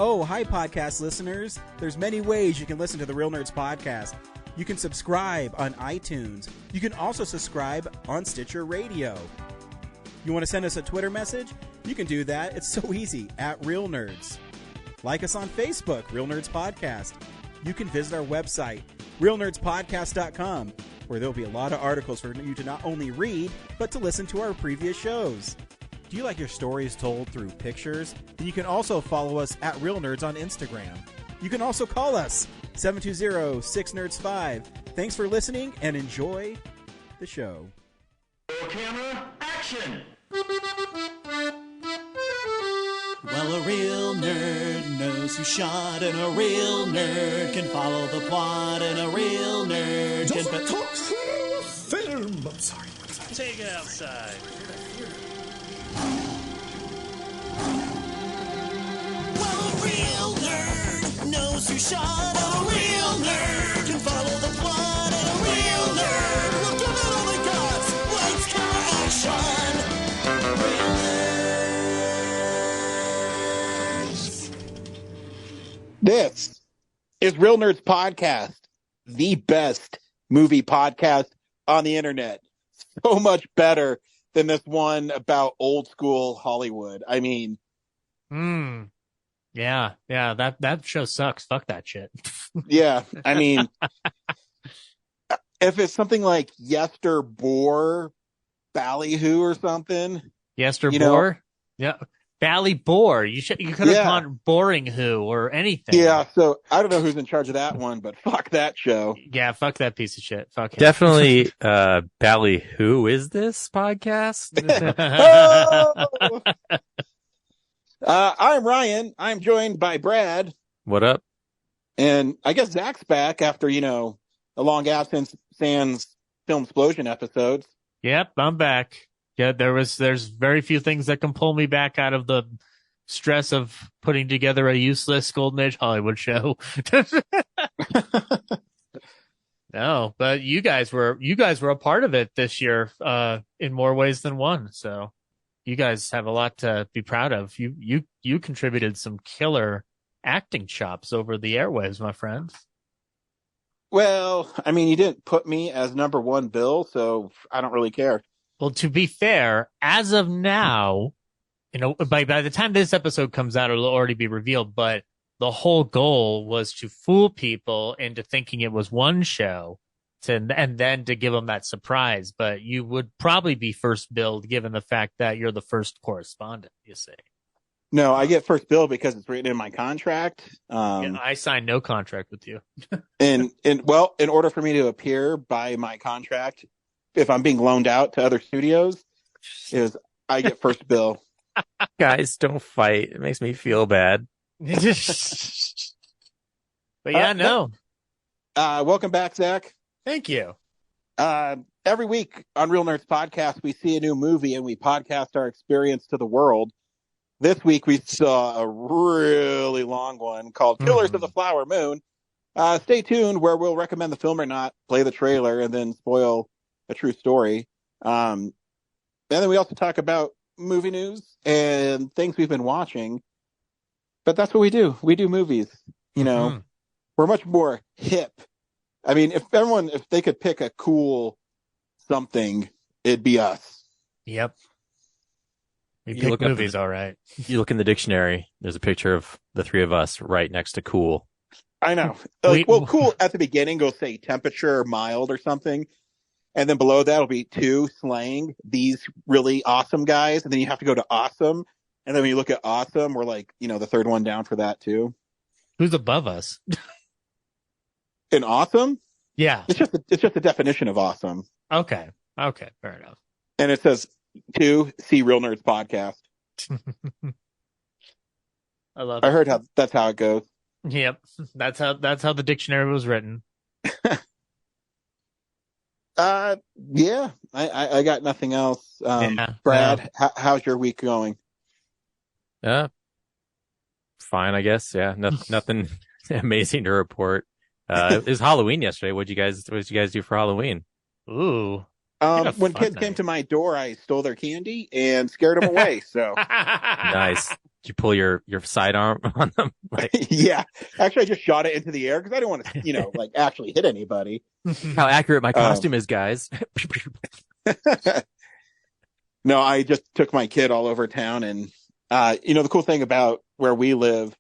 Oh, hi, podcast listeners. There's many ways you can listen to the Real Nerds podcast. You can subscribe on iTunes. You can also subscribe on Stitcher Radio. You want to send us a Twitter message? You can do that. It's so easy, at Real Nerds. Like us on Facebook, Real Nerds Podcast. You can visit our website, realnerdspodcast.com, where there'll be a lot of articles for you to not only read, but to listen to our previous shows. Do you like your stories told through pictures? Then you can also follow us at Real Nerds on Instagram. You can also call us, 720-6nerds5. Thanks for listening and enjoy the show. Camera, action! Well, a real nerd knows who shot, and a real nerd can follow the plot, and a real nerd can... talk film! I'm sorry. Take it outside. Well, a real nerd knows who shot, and a real nerd can follow the plot, and a real nerd will give it all they got. Lights, camera, action! Real nerds. This is Real Nerds Podcast, the best movie podcast on the internet. So much better than this one about old school Hollywood. I mean, Yeah, that show sucks. Fuck that shit. yeah, I mean, if it's something like Yesterbore, Ballyhoo or something. Yesterbore? Yeah. Ballybore. You could have gone Boring Who or anything. Yeah, so I don't know who's in charge of that one, but fuck that show. Yeah, fuck that piece of shit. Fuck him. Definitely, Bally, who is this podcast? I'm Ryan. I'm joined by Brad. What up? And I guess Zach's back after, a long absence sans Film Explosion episodes. Yep, I'm back. Yeah, there's very few things that can pull me back out of the stress of putting together a useless Golden Age Hollywood show. No, but you guys were a part of it this year, in more ways than one. So you guys have a lot to be proud of. You contributed some killer acting chops over the airwaves, my friends. Well, I mean, you didn't put me as number one Bill, so I don't really care. Well, to be fair, as of now, by the time this episode comes out, it'll already be revealed, but the whole goal was to fool people into thinking it was one show and then to give them that surprise. But you would probably be first billed given the fact that you're the first correspondent, you see. No, I get first bill because it's written in my contract. I signed no contract with you. in order for me to appear by my contract, if I'm being loaned out to other studios, is I get first bill. Guys, don't fight. It makes me feel bad. But yeah, no. Welcome back, Zach. Thank you. Every week on Real Nerds Podcast, we see a new movie and we podcast our experience to the world. This week, we saw a really long one called Killers of the Flower Moon. Stay tuned where we'll recommend the film or not, play the trailer, and then spoil a true story. And then we also talk about movie news and things we've been watching. But that's what we do. We do movies. We're much more hip. I mean, if they could pick a cool something, it'd be us. Yep. We pick movies, all right. You look in the dictionary, there's a picture of the three of us right next to cool. I know. Cool at the beginning, go say temperature, mild or something. And then below that will be two slaying these really awesome guys. And then you have to go to awesome. And then when you look at awesome, we're like, the third one down for that too. Who's above us? In awesome? Yeah. It's just the definition of awesome. Okay. Fair enough. And it says to see Real Nerds Podcast. I love it. I heard that's how it goes. Yep. That's how the dictionary was written. Yeah, I got nothing else. Brad, how's your week going? Fine, I guess. Yeah, nothing amazing to report. It was Halloween yesterday. What did you guys do for Halloween? Ooh. When kids came to my door, I stole their candy and scared them away. So nice. you pull your sidearm on them? Like, Yeah. Actually, I just shot it into the air because I didn't want to, like actually hit anybody. how accurate my costume is, guys. No, I just took my kid all over town, and the cool thing about where we live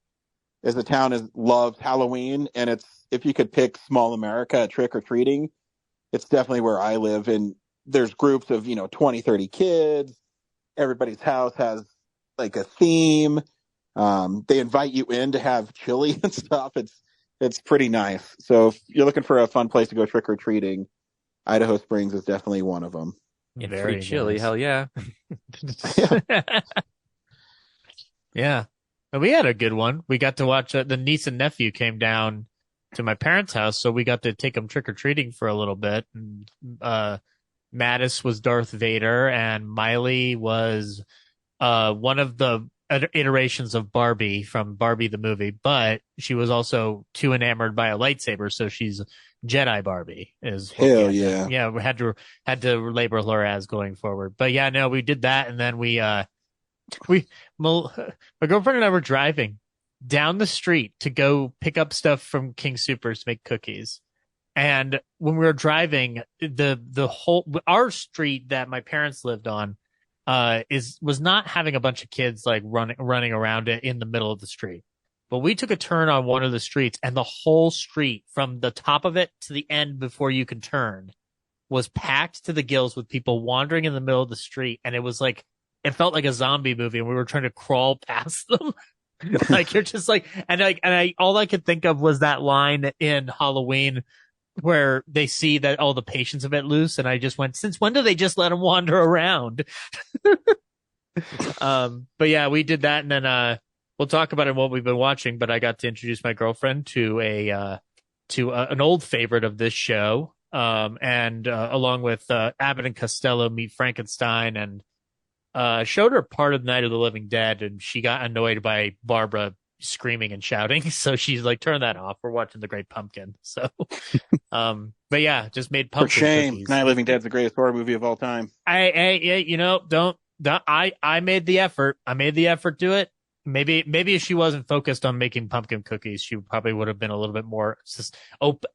is the town loves Halloween, and it's if you could pick small America trick or treating, it's definitely where I live. And there's groups of 20, 30 kids. Everybody's house has like a theme. They invite you in to have chili and stuff. It's pretty nice. So if you're looking for a fun place to go trick or treating, Idaho Springs is definitely one of them. And Very free chili, nice. hell yeah. Yeah. And we had a good one. We got to watch the niece and nephew came down to my parents' house, so we got to take them trick or treating for a little bit. And, Mattis was Darth Vader, and Miley was one of the iterations of Barbie from Barbie the movie, but she was also too enamored by a lightsaber, so she's Jedi Barbie. Is what Hell we yeah. yeah. We had to label her as going forward. But yeah, no, we did that, and then my girlfriend and I were driving down the street to go pick up stuff from King Soopers to make cookies. And when we were driving, our street that my parents lived on was not having a bunch of kids like running around it in the middle of the street. But we took a turn on one of the streets, and the whole street from the top of it to the end before you can turn was packed to the gills with people wandering in the middle of the street. And it felt like a zombie movie, and we were trying to crawl past them. Like you're just like, all I could think of was that line in Halloween where they see that all the patients have let loose, and I just went, since when do they just let them wander around? But yeah, we did that, and then we'll talk about it what we've been watching. But I got to introduce my girlfriend to an old favorite of this show, and along with Abbott and Costello Meet Frankenstein, and showed her part of Night of the Living Dead, and she got annoyed by Barbara screaming and shouting, so she's like, turn that off, we're watching The Great Pumpkin. So but yeah, just made pumpkin For shame, cookies. Night of the Living Dead's the greatest horror movie of all time. I made the effort to do it. Maybe if she wasn't focused on making pumpkin cookies, she probably would have been a little bit more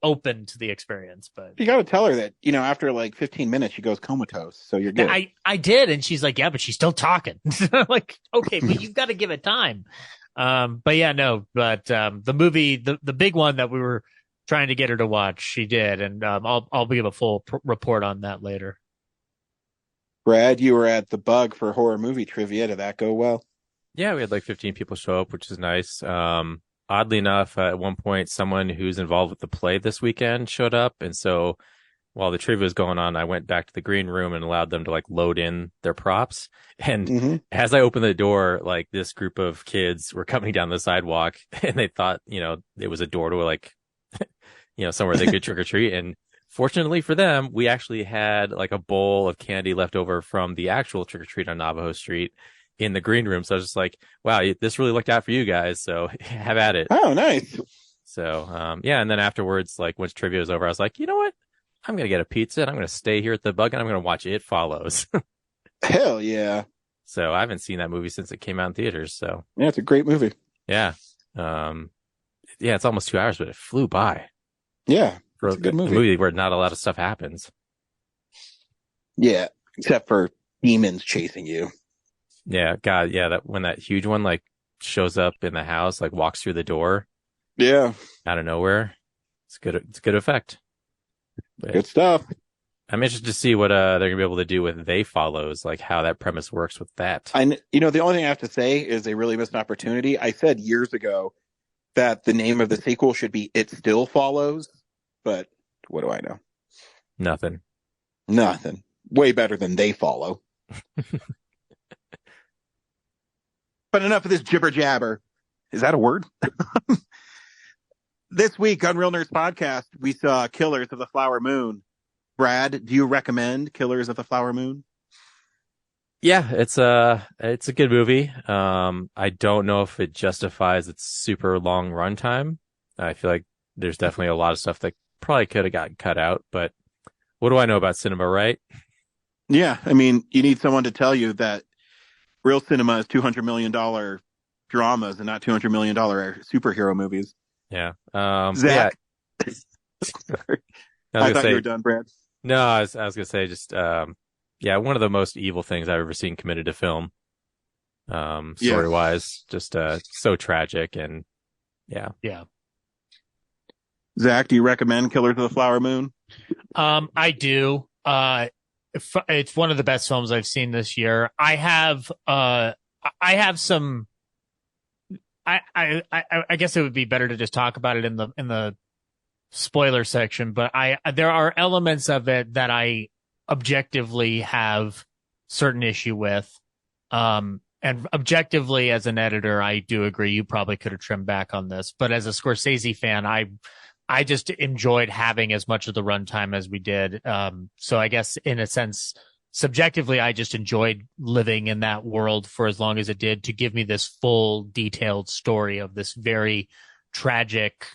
open to the experience. But You got to tell her that after like 15 minutes she goes comatose, so you're good. I did, and she's like, yeah, but she's still talking. I'm like, okay, but you've got to give it time. But yeah, no, but the movie, the big one that we were trying to get her to watch, she did, and I'll give a full report on that later. Brad, you were at the Bug for horror movie trivia. Did that go well? Yeah, we had like 15 people show up, which is nice. Oddly enough, at one point, someone who's involved with the play this weekend showed up. And so while the trivia was going on, I went back to the green room and allowed them to like load in their props. And as I opened the door, like this group of kids were coming down the sidewalk, and they thought, it was a door to like, somewhere they could trick or treat. And fortunately for them, we actually had like a bowl of candy left over from the actual trick or treat on Navajo Street in the green room. So I was just like, wow, this really looked out for you guys. So have at it. Oh, nice. So, yeah. And then afterwards, like once trivia was over, I was like, you know what? I'm going to get a pizza, and I'm going to stay here at the Bug, and I'm going to watch It Follows. Hell yeah. So I haven't seen that movie since it came out in theaters. So Yeah, it's a great movie. yeah. It's almost 2 hours, but it flew by. Yeah, For it's a good a movie. movie where not a lot of stuff happens. Yeah, except for demons chasing you. Yeah. God. Yeah. When that huge one like shows up in the house, like walks through the door Yeah, out of nowhere. It's good. It's a good effect. But good stuff. I'm interested to see what they're gonna be able to do with They Follows, like how that premise works with that. The only thing I have to say is they really missed an opportunity. I said years ago that the name of the sequel should be It Still Follows, but what do I know? Nothing. Nothing. Way better than They Follow. But enough of this jibber jabber. Is that a word? This week on Real Nerds Podcast, we saw Killers of the Flower Moon. Brad, do you recommend Killers of the Flower Moon? Yeah, it's a good movie. I don't know if it justifies its super long runtime. I feel like there's definitely a lot of stuff that probably could have gotten cut out, but what do I know about cinema, right? Yeah, I mean, you need someone to tell you that real cinema is $200 million dramas and not $200 million superhero movies. Yeah. Zach, Sorry. I thought you were done, Brad. No, I was gonna say just yeah, one of the most evil things I've ever seen committed to film. Story wise, just so tragic and yeah. Zach, do you recommend Killers of the Flower Moon? I do. It's one of the best films I've seen this year. I have some. I guess it would be better to just talk about it in the spoiler section, but there are elements of it that I objectively have certain issue with. And objectively, as an editor, I do agree you probably could have trimmed back on this. But as a Scorsese fan, I just enjoyed having as much of the runtime as we did. So I guess in a sense, subjectively, I just enjoyed living in that world for as long as it did to give me this full detailed story of this very tragic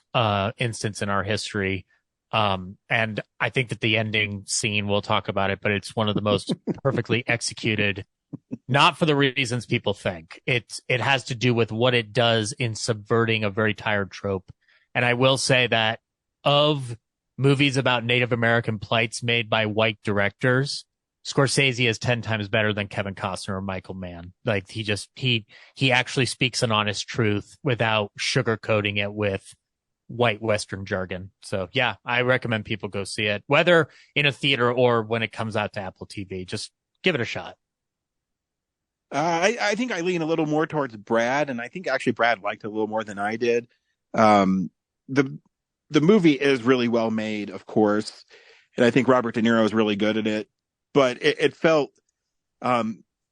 instance in our history. And I think that the ending scene, we'll talk about it, but it's one of the most perfectly executed, not for the reasons people think. It has to do with what it does in subverting a very tired trope. And I will say that of movies about Native American plights made by white directors, Scorsese is 10 times better than Kevin Costner or Michael Mann. Like he actually speaks an honest truth without sugarcoating it with white Western jargon. So yeah, I recommend people go see it, whether in a theater or when it comes out to Apple TV. Just give it a shot. I think I lean a little more towards Brad, and I think actually Brad liked it a little more than I did. The movie is really well made, of course, and I think Robert De Niro is really good at it. But it felt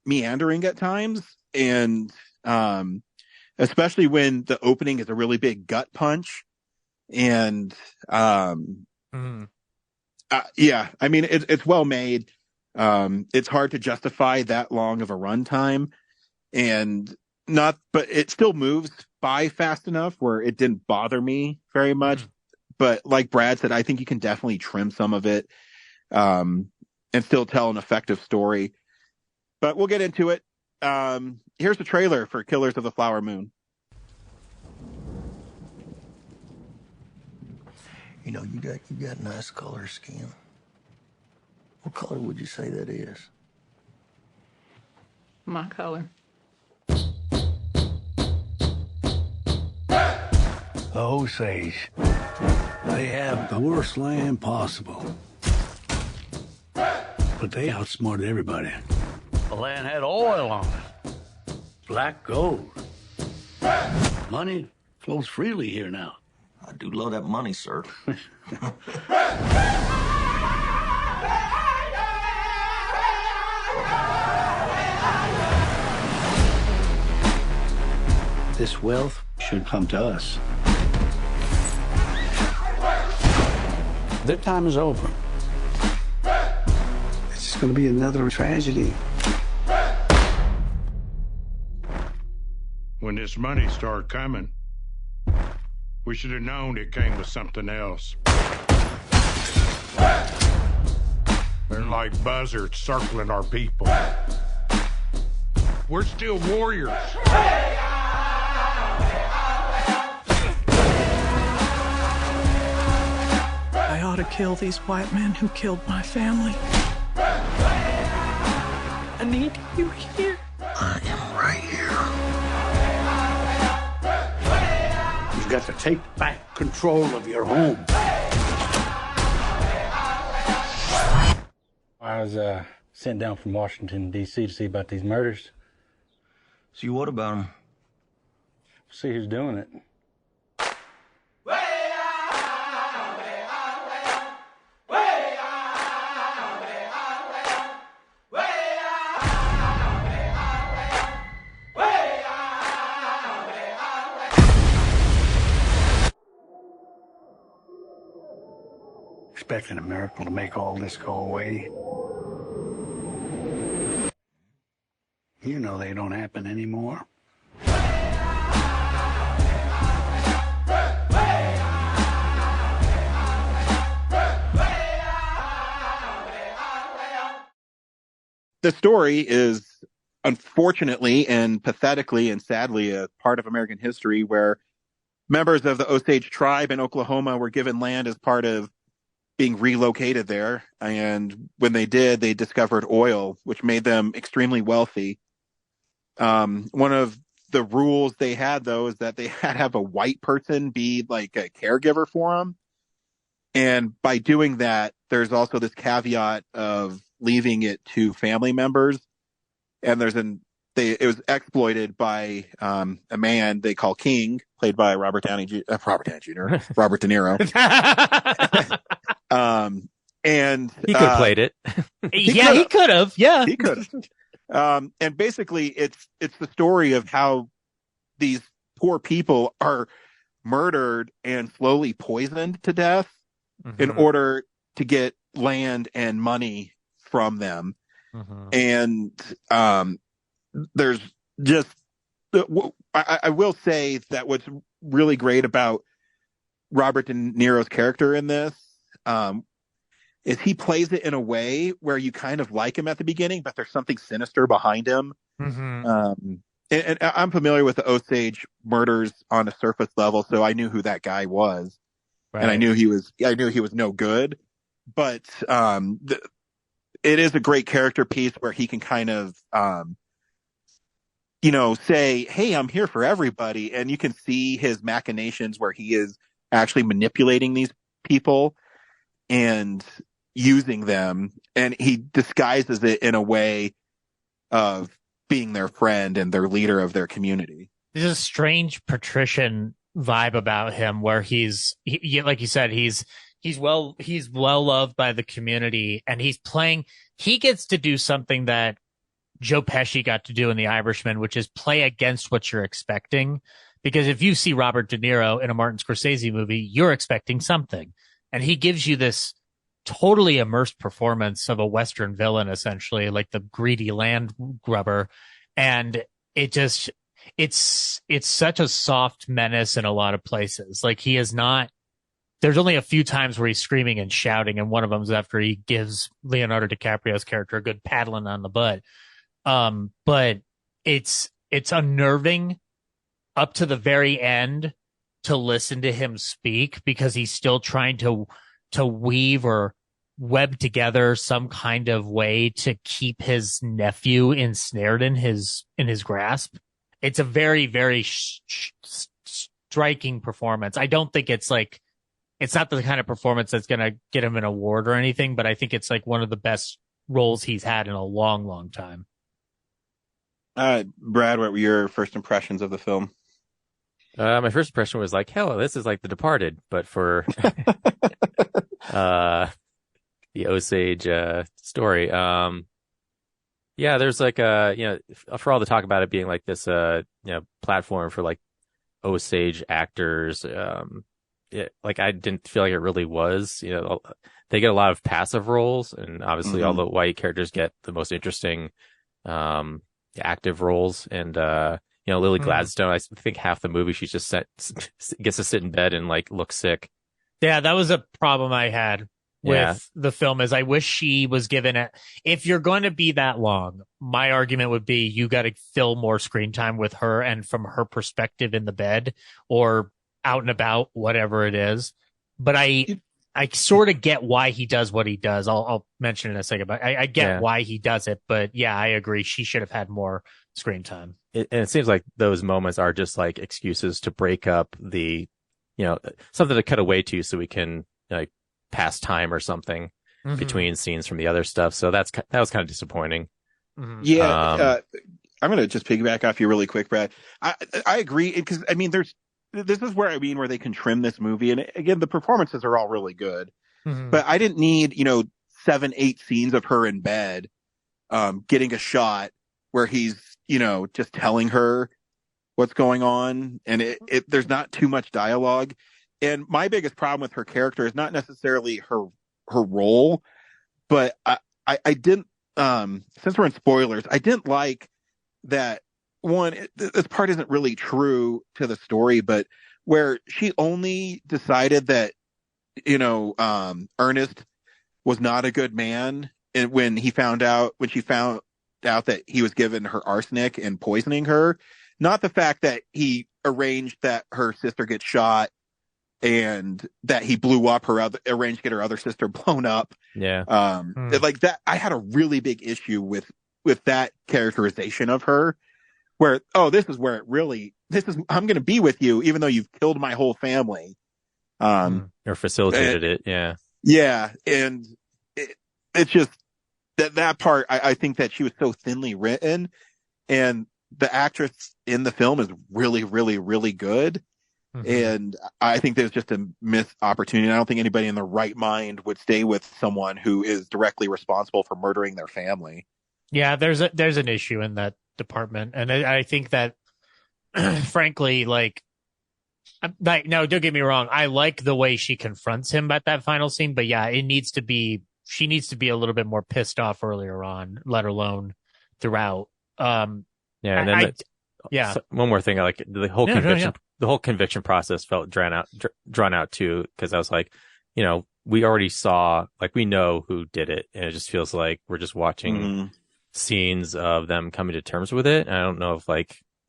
meandering at times, and especially when the opening is a really big gut punch. And yeah, I mean it's well made. It's hard to justify that long of a runtime, but it still moves by fast enough where it didn't bother me very much. But like Brad said, I think you can definitely trim some of it, and still tell an effective story. But we'll get into it. Here's the trailer for Killers of the Flower Moon. You know, you got nice color skin. What color would you say that is? My color. The Osage. They have the worst land possible. But they outsmarted everybody. The land had oil on it. Black gold. Money flows freely here now. I do love that money, sir. This wealth should come to us. Their time is over. It's just going to be another tragedy. When this money started coming, we should have known it came with something else. They're like buzzards circling our people. We're still warriors. I ought to kill these white men who killed my family. I need you here. I am right here. You've got to take back control of your home. I was sent down from Washington, D.C. to see about these murders. See what about them? See who's doing it. Expecting a miracle to make all this go away. You know they don't happen anymore. The story is unfortunately and pathetically and sadly a part of American history where members of the Osage tribe in Oklahoma were given land as part of being relocated there. And when they did, they discovered oil, which made them extremely wealthy. One of the rules they had, though, is that they had to have a white person be like a caregiver for them. And by doing that, there's also this caveat of leaving it to family members. And it was exploited by a man they call King, played by Robert Downey Jr., Robert De Niro. And he could have played it. He could have. Yeah, he could have. And basically, it's the story of how these poor people are murdered and slowly poisoned to death in order to get land and money from them. And there's just, I will say that what's really great about Robert De Niro's character in this is he plays it in a way where you kind of like him at the beginning, but there's something sinister behind him. And I'm familiar with the Osage murders on a surface level, so I knew who that guy was, and I knew he was no good. But it is a great character piece where he can kind of, say, "Hey, I'm here for everybody," and you can see his machinations where he is actually manipulating these people and using them, and he disguises it in a way of being their friend and their leader of their community. There's a strange patrician vibe about him where he's like you said, he's well loved by the community, and he gets to do something that Joe Pesci got to do in The Irishman, which is play against what you're expecting. Because if you see Robert De Niro in a Martin Scorsese movie, you're expecting something, and he gives you this totally immersed performance of a Western villain, essentially, like the greedy land grubber. And it's such a soft menace in a lot of places. Like, he is not, there's only a few times where he's screaming and shouting, and one of them is after he gives Leonardo DiCaprio's character a good paddling on the butt. But it's unnerving up to the very end to listen to him speak, because he's still trying to weave or web together some kind of way to keep his nephew ensnared in his grasp. It's a very, very striking performance. I don't think it's not the kind of performance that's going to get him an award or anything, but I think it's like one of the best roles he's had in a long, long time. Brad, what were your first impressions of the film? My first impression was like, hell, this is like The Departed, but for the Osage story. Yeah, there's like for all the talk about it being like this platform for like Osage actors, like I didn't feel like it really was. They get a lot of passive roles, and obviously all the white characters get the most interesting active roles. And Lily Gladstone, I think half the movie she's just gets to sit in bed and like look sick. Yeah, that was a problem I had with the film, is I wish she was given it. If you're going to be that long, my argument would be you got to fill more screen time with her and from her perspective in the bed or out and about, whatever it is. But I sort of get why he does what he does. I'll mention in a second, but I get why he does it. But yeah, I agree. She should have had more screen time. And it seems like those moments are just like excuses to break up the, something to cut away to so we can like pass time or something between scenes from the other stuff. So that was kind of disappointing. Yeah. I'm going to just piggyback off you really quick, Brad. I agree, because I mean, this is where where they can trim this movie. And again, the performances are all really good, but I didn't need, 7-8 scenes of her in bed, getting a shot where he's, just telling her what's going on. And there's not too much dialogue. And my biggest problem with her character is not necessarily her role, but I didn't, since we're in spoilers, I didn't like that. One, this part isn't really true to the story, but where she only decided that, Ernest was not a good man, and when she found out that he was giving her arsenic and poisoning her, not the fact that he arranged that her sister gets shot and that he blew up arranged to get her other sister blown up. Yeah. Like that, I had a really big issue with that characterization of her, where, this is I'm going to be with you even though you've killed my whole family. Or facilitated it. Yeah. Yeah. And it's just that part, I think that she was so thinly written, and the actress in the film is really, really, really good. And I think there's just a missed opportunity. I don't think anybody in their right mind would stay with someone who is directly responsible for murdering their family. Yeah, there's an issue in that department, and I think that, frankly, no, don't get me wrong, I like the way she confronts him at that final scene, but yeah, she needs to be a little bit more pissed off earlier on, let alone throughout. And then one more thing, like the whole conviction. The whole conviction process felt drawn out too, because I was like, we already saw, like, we know who did it, and it just feels like we're just watching scenes of them coming to terms with it. And I don't know if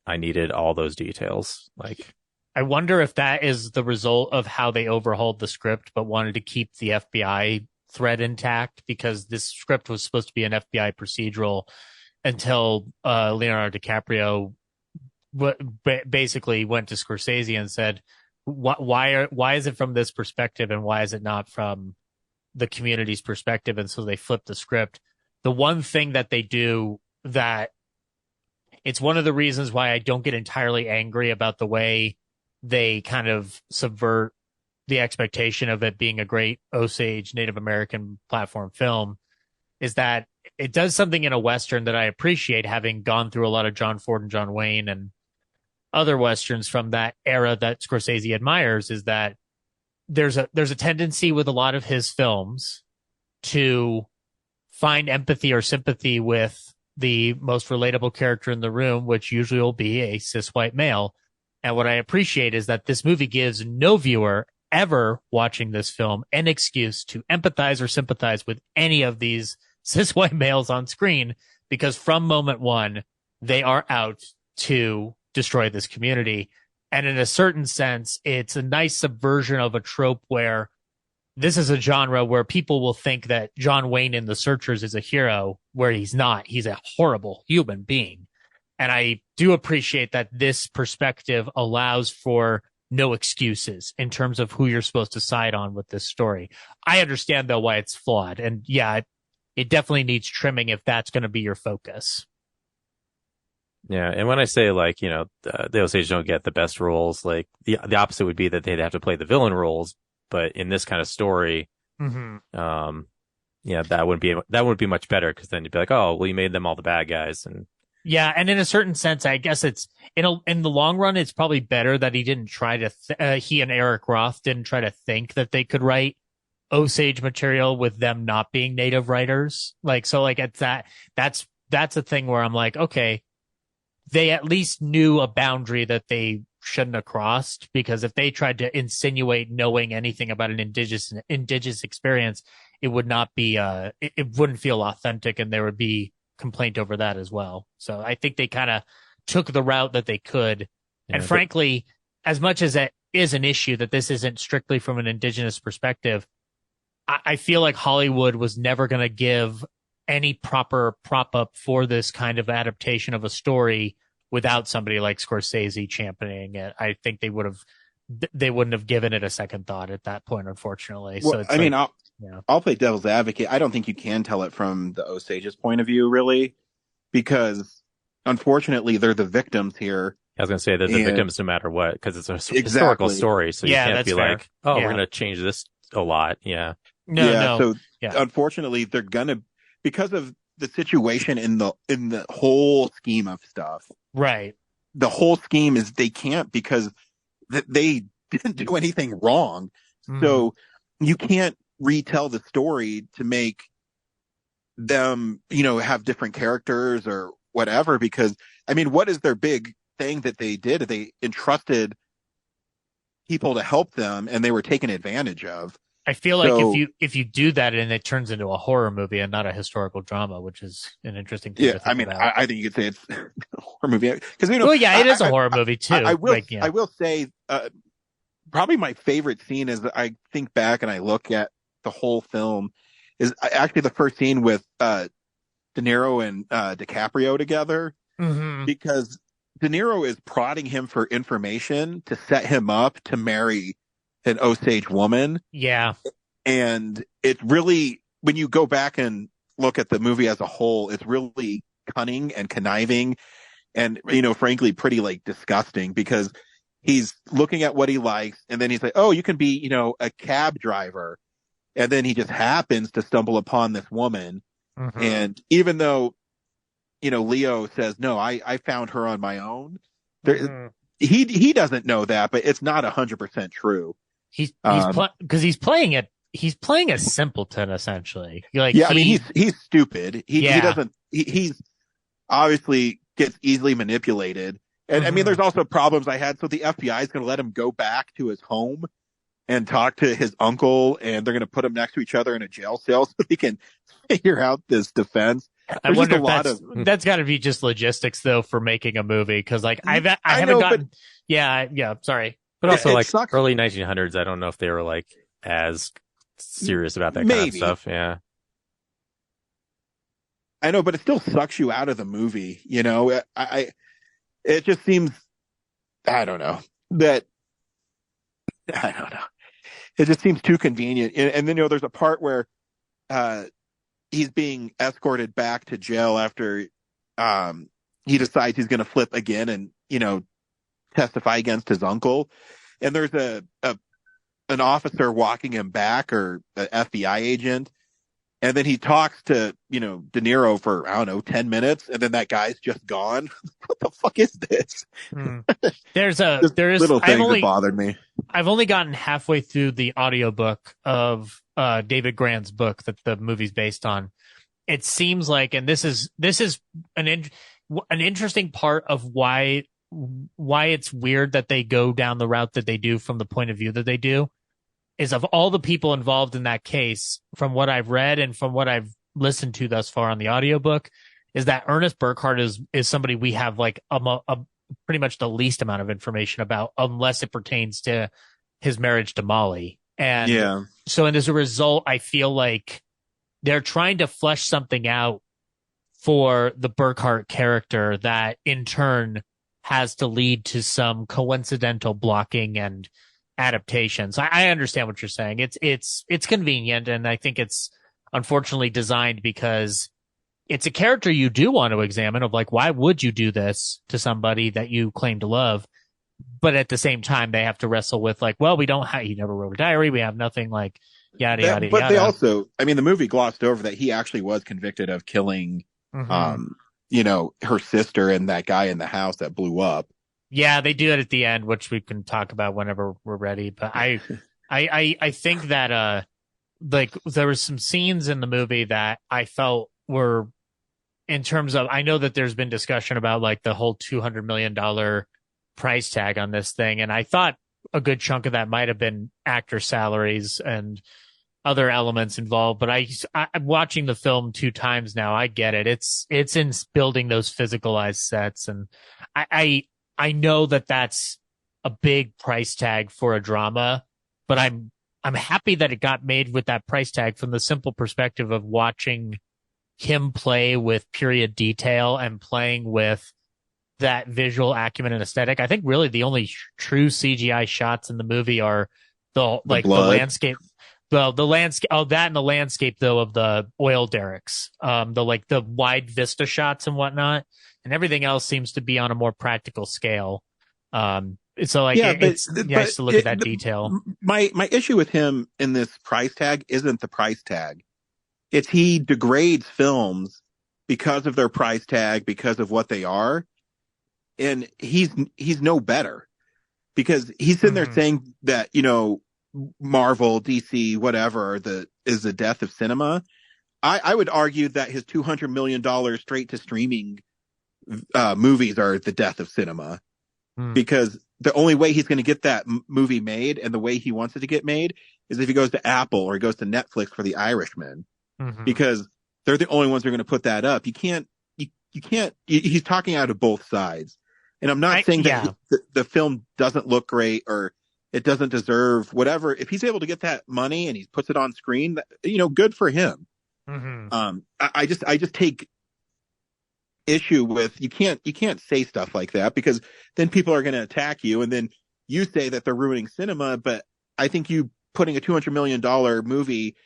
I needed all those details. Like, I wonder if that is the result of how they overhauled the script, but wanted to keep the FBI thread intact, because this script was supposed to be an FBI procedural until Leonardo DiCaprio basically went to Scorsese and said, why is it from this perspective and why is it not from the community's perspective? And so they flipped the script. The one thing that they do, that it's one of the reasons why I don't get entirely angry about the way they kind of subvert the expectation of it being a great Osage Native American platform film, is that it does something in a Western that I appreciate, having gone through a lot of John Ford and John Wayne and other Westerns from that era that Scorsese admires, is that there's a tendency with a lot of his films to find empathy or sympathy with the most relatable character in the room, which usually will be a cis white male. And what I appreciate is that this movie gives no viewer ever watching this film an excuse to empathize or sympathize with any of these cis white males on screen, because from moment one, they are out to destroy this community. And in a certain sense, it's a nice subversion of a trope where this is a genre where people will think that John Wayne in The Searchers is a hero, where he's not. He's a horrible human being. And I do appreciate that this perspective allows for no excuses in terms of who you're supposed to side on with this story. I understand, though, why it's flawed. And yeah, it definitely needs trimming if that's going to be your focus. Yeah, and when I say, the Osage don't get the best roles, the opposite would be that they'd have to play the villain roles. But in this kind of story, that wouldn't be much better, because then you'd be like, oh, well, you made them all the bad guys. And yeah, and in a certain sense, I guess it's in the long run, it's probably better that he didn't try to. He and Eric Roth didn't try to think that they could write Osage material with them not being native writers. That's a thing where I'm like, okay, they at least knew a boundary that they shouldn't have crossed, because if they tried to insinuate knowing anything about an indigenous experience, it would not be it wouldn't feel authentic, and there would be complaint over that as well. So I think they kind of took the route that they could. Yeah, and frankly, as much as it is an issue that this isn't strictly from an indigenous perspective, I feel like Hollywood was never going to give any proper prop up for this kind of adaptation of a story without somebody like Scorsese championing it. I think they wouldn't have given it a second thought at that point, unfortunately. Well, so I'll play devil's advocate. I don't think you can tell it from the Osage's point of view, really, because unfortunately they're the victims here. I was going to say they're the victims no matter what, because it's a historical story. So you can't be fair. Like, we're going to change this a lot. Yeah. No. Unfortunately, they're going to, because of the situation in the whole scheme of stuff. Right. The whole scheme is they can't, because they didn't do anything wrong. So you can't retell the story to make them, have different characters or whatever, because what is their big thing that they did? They entrusted people to help them, and they were taken advantage of. I feel like So- if you do that and it turns into a horror movie and not a historical drama, which is an interesting thing to think I mean, about. I think you could say it's a horror movie because Well, yeah, it is a horror movie too. I will. Like, yeah. I will say, probably my favorite scene is I think back and I look at the whole film is actually the first scene with De Niro and DiCaprio together, Mhm. because De Niro is prodding him for information to set him up to marry an Osage woman. Yeah. And it's really, when you go back and look at the movie as a whole, it's really cunning and conniving and, frankly, pretty like disgusting, because he's looking at what he likes and then he's like, oh, you can be, a cab driver. And then he just happens to stumble upon this woman. Mhm. And even though, Leo says, no, I found her on my own. He doesn't know that, but it's not 100% true. He's playing it. He's playing a simpleton essentially. Like, I mean, he's stupid. Yeah. He's obviously gets easily manipulated. And I mean, there's also problems I had. So the FBI is going to let him go back to his home and talk to his uncle, and they're going to put him next to each other in a jail cell so he can figure out this defense. I wonder if that's got to be just logistics though for making a movie, because like I haven't gotten. Yeah, sorry, but also like sucks. Early 1900s. I don't know if they were like as serious about that kind of stuff. Yeah, I know, but it still sucks you out of the movie. It just seems, I don't know. It just seems too convenient. And then, there's a part where he's being escorted back to jail after he decides he's going to flip again and, testify against his uncle. And there's an officer walking him back, or an FBI agent. And then he talks to, De Niro for, 10 minutes. And then that guy's just gone. What the fuck is this? There's little things that bothered me. I've only gotten halfway through the audiobook of David Grant's book that the movie's based on. It seems like, and this is an interesting part of why it's weird that they go down the route that they do from the point of view that they do, is of all the people involved in that case, from what I've read and from what I've listened to thus far on the audiobook, is that Ernest Burkhart is somebody we have like a pretty much the least amount of information about, unless it pertains to his marriage to Molly. And so, and as a result, I feel like they're trying to flesh something out for the Burkhart character that in turn has to lead to some coincidental blocking and adaptations. I understand what you're saying. It's convenient, and I think it's unfortunately designed because it's a character you do want to examine, of like, why would you do this to somebody that you claim to love? But at the same time, they have to wrestle with like, well, we don't have, he never wrote a diary. We have nothing, like yada, yada, but yada. they also, I mean, the movie glossed over that he actually was convicted of killing, her sister and that guy in the house that blew up. Yeah, they do it at the end, which we can talk about whenever we're ready. But I think that like there were some scenes in the movie that I felt were, in terms of, I know that there's been discussion about like the whole $200 million price tag on this thing, and I thought a good chunk of that might have been actor salaries and other elements involved. But I'm watching the film 2 times now. I get it. It's in building those physicalized sets, and I know that that's a big price tag for a drama, but I'm happy that it got made with that price tag, from the simple perspective of watching him play with period detail and playing with that visual acumen and aesthetic. I think really the only true CGI shots in the movie are the landscape. Well, the landscape, that and the landscape though of the oil derricks, the wide vista shots and whatnot, and everything else seems to be on a more practical scale. So like, it's nice to look at that detail. My issue with him in this price tag isn't the price tag. It's he degrades films because of their price tag, because of what they are. And he's no better, because he's sitting there saying that, Marvel, DC, whatever, is the death of cinema. I would argue that his $200 million straight to streaming movies are the death of cinema, because the only way he's going to get that movie made and the way he wants it to get made is if he goes to Apple or he goes to Netflix for The Irishman, because they're the only ones who are going to put that up. You can't, he's talking out of both sides. And I'm not saying that the film doesn't look great or it doesn't deserve whatever. If he's able to get that money and he puts it on screen, good for him. I just take issue with, you can't say stuff like that, because then people are going to attack you, and then you say that they're ruining cinema. But I think you putting a $200 million movie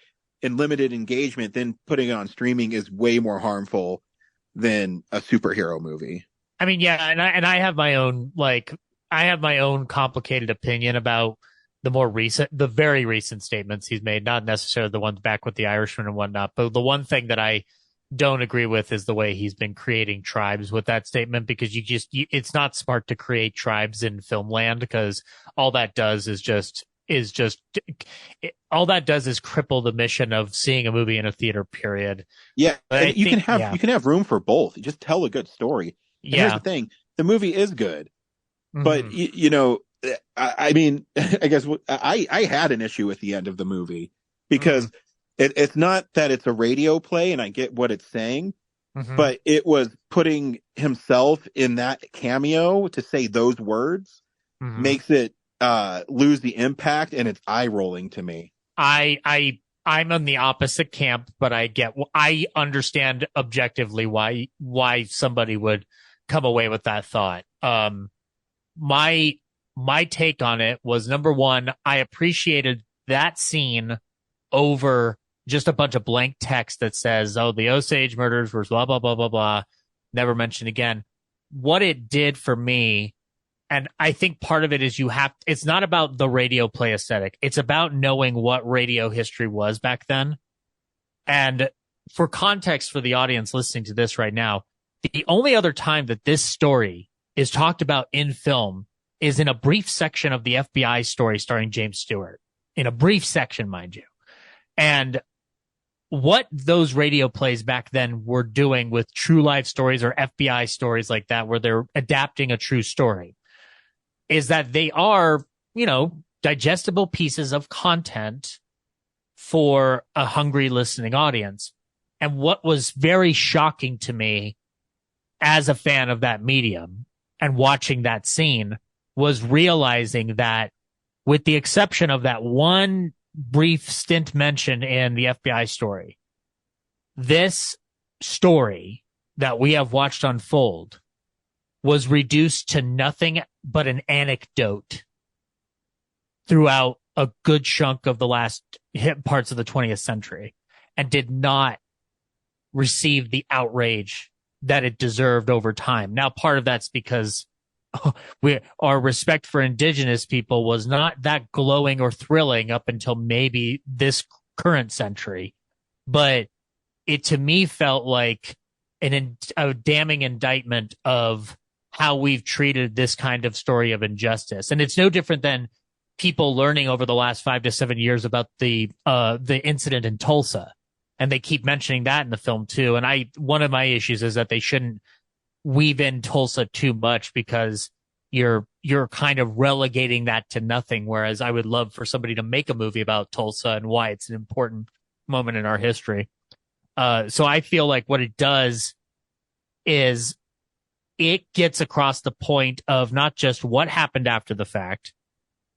in limited engagement, then putting it on streaming is way more harmful than a superhero movie. I mean, yeah, and I have my own complicated opinion about the very recent statements he's made, not necessarily the ones back with The Irishman and whatnot. But the one thing that I don't agree with is the way he's been creating tribes with that statement, because it's not smart to create tribes in film land, because all that does is cripple the mission of seeing a movie in a theater, period. Yeah. And you can have room for both. You just tell a good story. And here's the thing. The movie is good, but I mean, I guess I had an issue with the end of the movie, because it's not that it's a radio play, and I get what it's saying, but it was putting himself in that cameo to say those words makes it lose the impact, and it's eye rolling to me. I'm on the opposite camp, but I understand objectively why somebody would come away with that thought. My take on it was, number one, I appreciated that scene over just a bunch of blank text that says, oh, the Osage murders were blah, blah, blah, blah, blah, never mentioned again. What it did for me, and I think part of it is it's not about the radio play aesthetic. It's about knowing what radio history was back then. And for context for the audience listening to this right now, the only other time that this story is talked about in film is in a brief section of the FBI story starring James Stewart. In a brief section, mind you. And what those radio plays back then were doing with true life stories or FBI stories like that, where they're adapting a true story, is that they are, digestible pieces of content for a hungry listening audience. And what was very shocking to me as a fan of that medium and watching that scene was realizing that, with the exception of that one brief stint mentioned in the FBI story, this story that we have watched unfold was reduced to nothing but an anecdote throughout a good chunk of the last parts of the 20th century, and did not receive the outrage that it deserved over time. Now, part of that's because our respect for indigenous people was not that glowing or thrilling up until maybe this current century. But it, to me, felt like a damning indictment of how we've treated this kind of story of injustice. And it's no different than people learning over the last 5 to 7 years about the incident in Tulsa. And they keep mentioning that in the film too. And one of my issues is that they shouldn't weave in Tulsa too much, because you're kind of relegating that to nothing. Whereas I would love for somebody to make a movie about Tulsa and why it's an important moment in our history. So I feel like what it does is it gets across the point of not just what happened after the fact,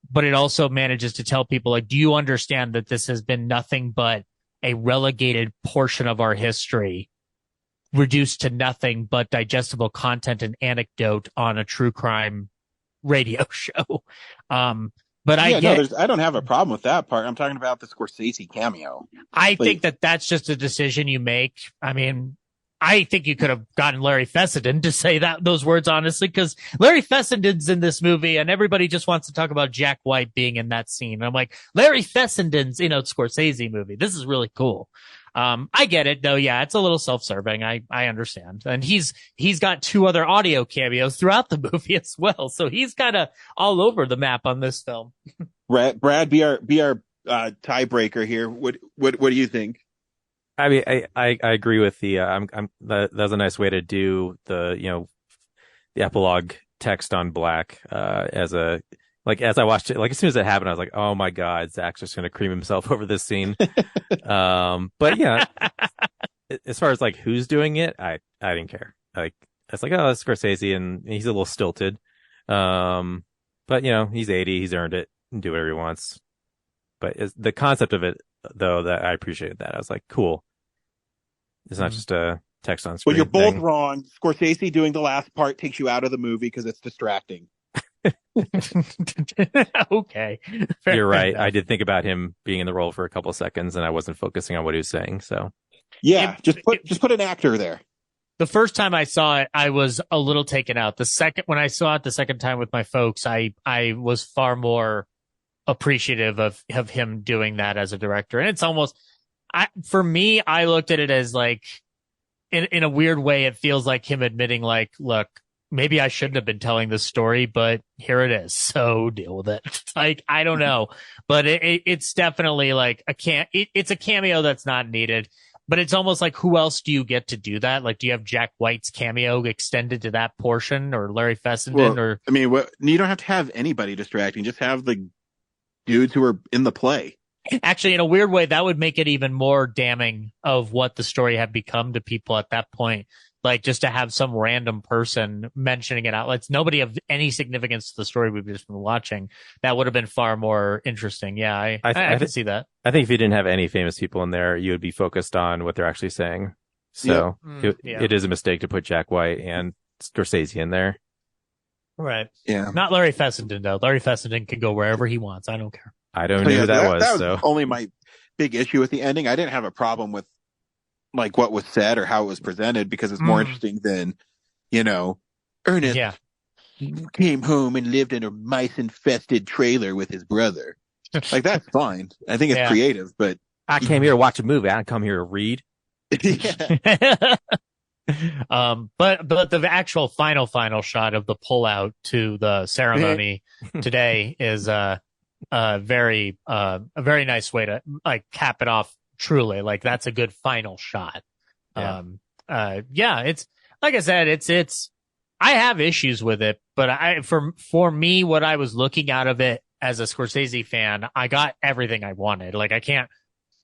but it also manages to tell people, like, do you understand that this has been nothing but a relegated portion of our history, reduced to nothing but digestible content and anecdote on a true crime radio show. But I don't have a problem with that part. I'm talking about the Scorsese cameo. I think that's just a decision you make. I mean, I think you could have gotten Larry Fessenden to say those words, honestly, because Larry Fessenden's in this movie and everybody just wants to talk about Jack White being in that scene. I'm like, Larry Fessenden's in a Scorsese movie. This is really cool. I get it though. Yeah, it's a little self-serving. I understand. And he's got 2 other audio cameos throughout the movie as well. So he's kind of all over the map on this film. Brad, be our tiebreaker here. What do you think? I mean, I agree with the, that was a nice way to do the, the epilogue text on Black as I watched it, like as soon as it happened, I was like, oh my God, Zach's just going to cream himself over this scene. But yeah, as far as like who's doing it, I didn't care. Like, it's like, oh, it's Scorsese and he's a little stilted. But he's 80, he's earned it and do whatever he wants. But the concept of it, though, that I appreciated that. I was like, cool. It's not just a text on screen. Well, you're both wrong. Scorsese doing the last part takes you out of the movie because it's distracting. Okay. You're right. I did think about him being in the role for a couple of seconds and I wasn't focusing on what he was saying. So yeah, just put an actor there. The first time I saw it, I was a little taken out. When I saw it the second time with my folks, I was far more appreciative of him doing that as a director. And it's almost, for me, I looked at it as like, in a weird way, it feels like him admitting like, look, maybe I shouldn't have been telling this story, but here it is. So deal with it. Like, I don't know, but it's definitely like it's a cameo that's not needed. But it's almost like, who else do you get to do that? Like, do you have Jack White's cameo extended to that portion, or Larry Fessenden? Or I mean, you don't have to have anybody distracting. Just have the dudes who are in the play. Actually, in a weird way, that would make it even more damning of what the story had become to people at that point. Like, just to have some random person mentioning it out. Like, nobody of any significance to the story we've just been watching. That would have been far more interesting. Yeah, I can see that. I think if you didn't have any famous people in there, you would be focused on what they're actually saying. So it is a mistake to put Jack White and Scorsese in there. Right. Yeah. Not Larry Fessenden, though. Larry Fessenden can go wherever he wants. I don't care. I don't know who that was. That so was only my big issue with the ending. I didn't have a problem with like what was said or how it was presented because it's more interesting than, Ernest came home and lived in a mice-infested trailer with his brother. Like, that's fine. I think it's creative, but I came here to watch a movie. I didn't come here to read. But the actual final shot of the pullout to the ceremony today is a very nice way to like cap it off. Truly, like, that's a good final shot. It's like I said, it's I have issues with it, but for me, what I was looking out of it as a Scorsese fan, I got everything I wanted. Like, I can't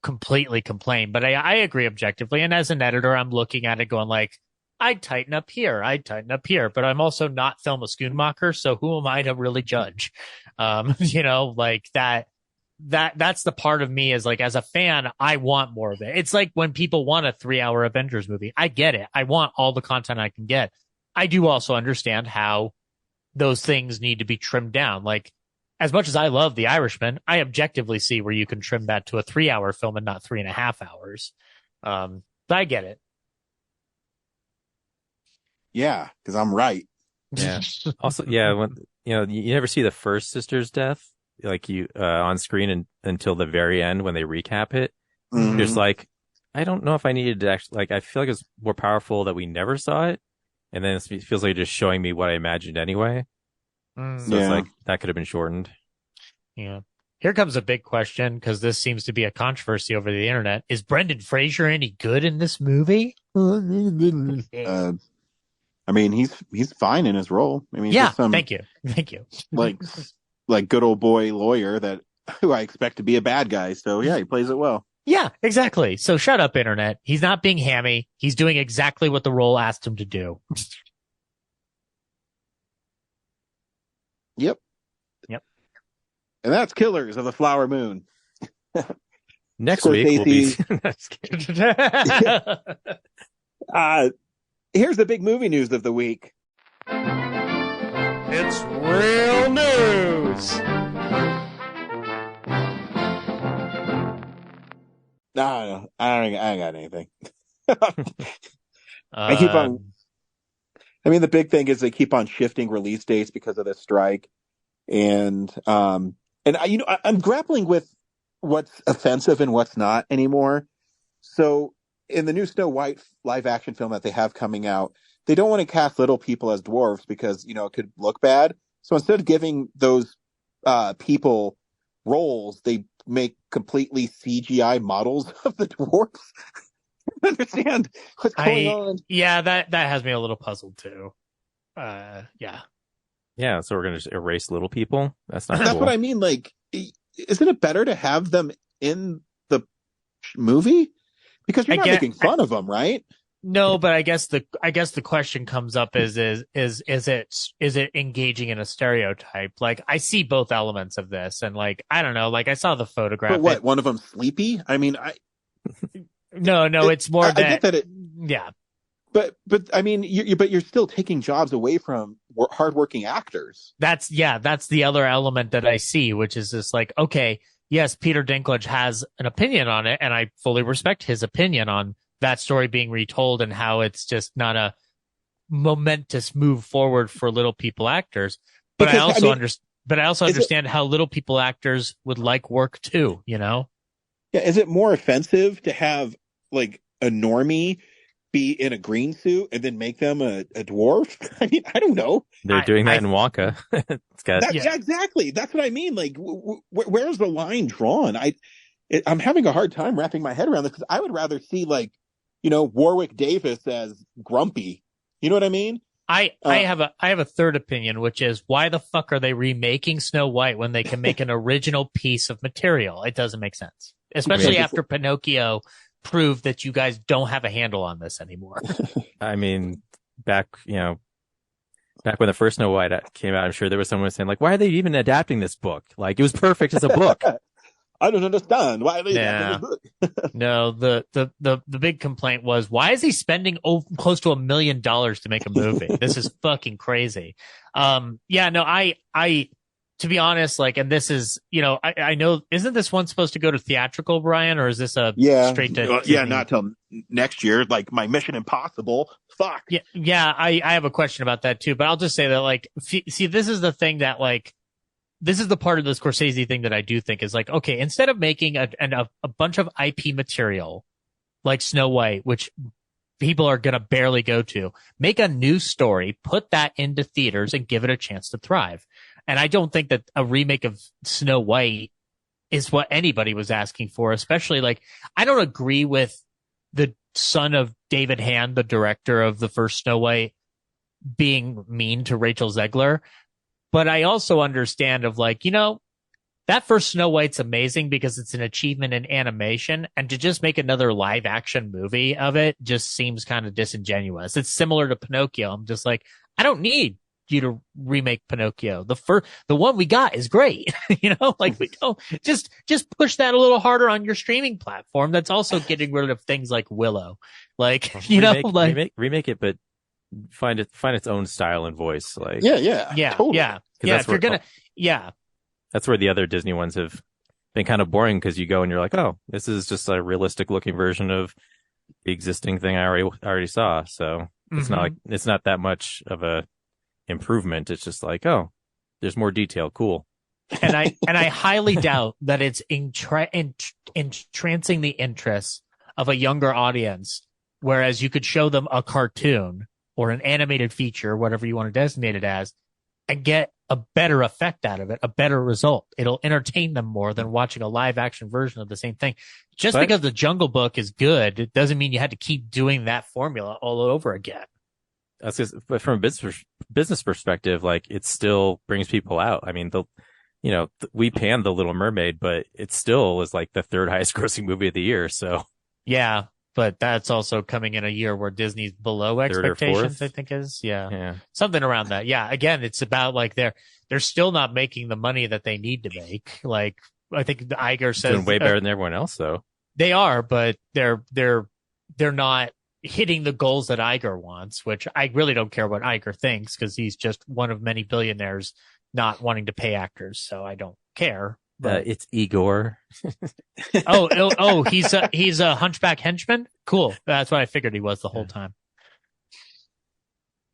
completely complain, but I agree objectively. And as an editor, I'm looking at it going like, I'd tighten up here, but I'm also not Thelma Schoonmaker, so who am I to really judge? Like that. That's the part of me is like, as a fan, I want more of it. It's like when people want a 3-hour Avengers movie. I get it. I want all the content I can get. I do also understand how those things need to be trimmed down. Like, as much as I love The Irishman, I objectively see where you can trim that to a 3-hour film and not 3.5 hours. But I get it. Yeah, because I'm right. Yeah. Also, yeah, when you never see the first sister's death. Like you on screen until the very end when they recap it. Just like, I don't know if I needed to actually, like, I feel like it's more powerful that we never saw it, and then it feels like just showing me what I imagined anyway. So it's like that could have been shortened. Yeah. Here comes a big question, because this seems to be a controversy over the internet. Is Brendan Fraser any good in this movie? I mean, he's fine in his role. I mean, thank you. Like good old boy lawyer who I expect to be a bad guy. So yeah, he plays it well. Yeah, exactly. So shut up, internet. He's not being hammy. He's doing exactly what the role asked him to do. Yep. And that's Killers of the Flower Moon. Next week will be. Here's the big movie news of the week. It's real news. No, I ain't got anything. I keep on. I mean, the big thing is they keep on shifting release dates because of the strike, and I'm grappling with what's offensive and what's not anymore. So, in the new Snow White live action film that they have coming out, they don't want to cast little people as dwarves because, it could look bad. So instead of giving those people roles, they make completely CGI models of the dwarves. I don't understand what's going on. Yeah, that has me a little puzzled too. Yeah. Yeah, so we're going to just erase little people. That's not That's cool. what I mean. Like, isn't it better to have them in the movie? Because you're not making fun of them, right? No, but I guess the question comes up is it engaging in a stereotype? Like, I see both elements of this, and like, I don't know, like I saw the photograph. But what, one of them sleepy? I mean, No, it's more I get that yeah. But I mean, you're still taking jobs away from hardworking actors. That's the other element that I see, which is this like, okay, yes, Peter Dinklage has an opinion on it, and I fully respect his opinion on that story being retold and how it's just not a momentous move forward for little people actors. But I also understand how little people actors would like work too, you know? Yeah, is it more offensive to have like a normie be in a green suit and then make them a dwarf? I mean, I don't know. They're doing that in Wonka. Yeah, exactly. That's what I mean. Like, where's the line drawn? I'm having a hard time wrapping my head around this because I would rather see like, Warwick Davis as grumpy. You know what I mean? I have a third opinion, which is why the fuck are they remaking Snow White when they can make an original piece of material? It doesn't make sense, especially after Pinocchio proved that you guys don't have a handle on this anymore. I mean, back when the first Snow White came out, I'm sure there was someone saying like, why are they even adapting this book? Like, it was perfect as a book. I don't understand why are they adapting this book. No, the big complaint was, why is he spending close to $1 million to make a movie? This is fucking crazy. I to be honest, like, and this is, I know, isn't this one supposed to go to theatrical, Brian, or is this straight to? Not till next year. Like my Mission Impossible. Fuck. Yeah. I have a question about that too, but I'll just say that, like, see, this is the thing that, like, this is the part of the Scorsese thing that I do think is like, okay, instead of making a bunch of IP material like Snow White, which people are going to barely go to, make a new story, put that into theaters and give it a chance to thrive. And I don't think that a remake of Snow White is what anybody was asking for, especially like, I don't agree with the son of David Hand, the director of the first Snow White, being mean to Rachel Zegler. But I also understand of like, that first Snow White's amazing because it's an achievement in animation, and to just make another live action movie of it just seems kind of disingenuous. It's similar to Pinocchio. I'm just like, I don't need you to remake Pinocchio. The one we got is great. Like, we don't just push that a little harder on your streaming platform. That's also getting rid of things like Willow. Like, remake it, but find its own style and voice. Like, totally. If you're gonna, that's where the other Disney ones have been kind of boring, because you go and you're like, oh, this is just a realistic looking version of the existing thing I already saw. So it's not that much of a improvement. It's just like, oh, there's more detail. Cool. And I highly doubt that it's entrancing the interests of a younger audience, whereas you could show them a cartoon or an animated feature, whatever you want to designate it as, and get a better effect out of it, a better result. It'll entertain them more than watching a live action version of the same thing. Because the Jungle Book is good, it doesn't mean you had to keep doing that formula all over again. That's just, but from a business perspective, like, it still brings people out. I mean, we panned The Little Mermaid, but it still was like the third highest grossing movie of the year. So yeah, but that's also coming in a year where Disney's below expectations, I think is. Yeah. Something around that. Yeah. Again, it's about like they're still not making the money that they need to make. Like, I think Iger says doing way better than everyone else, though. They are, but they're not hitting the goals that Iger wants, which I really don't care what Iger thinks, because he's just one of many billionaires not wanting to pay actors. So I don't care. But it's Igor. He's a hunchback henchman. Cool. That's what I figured he was the whole time.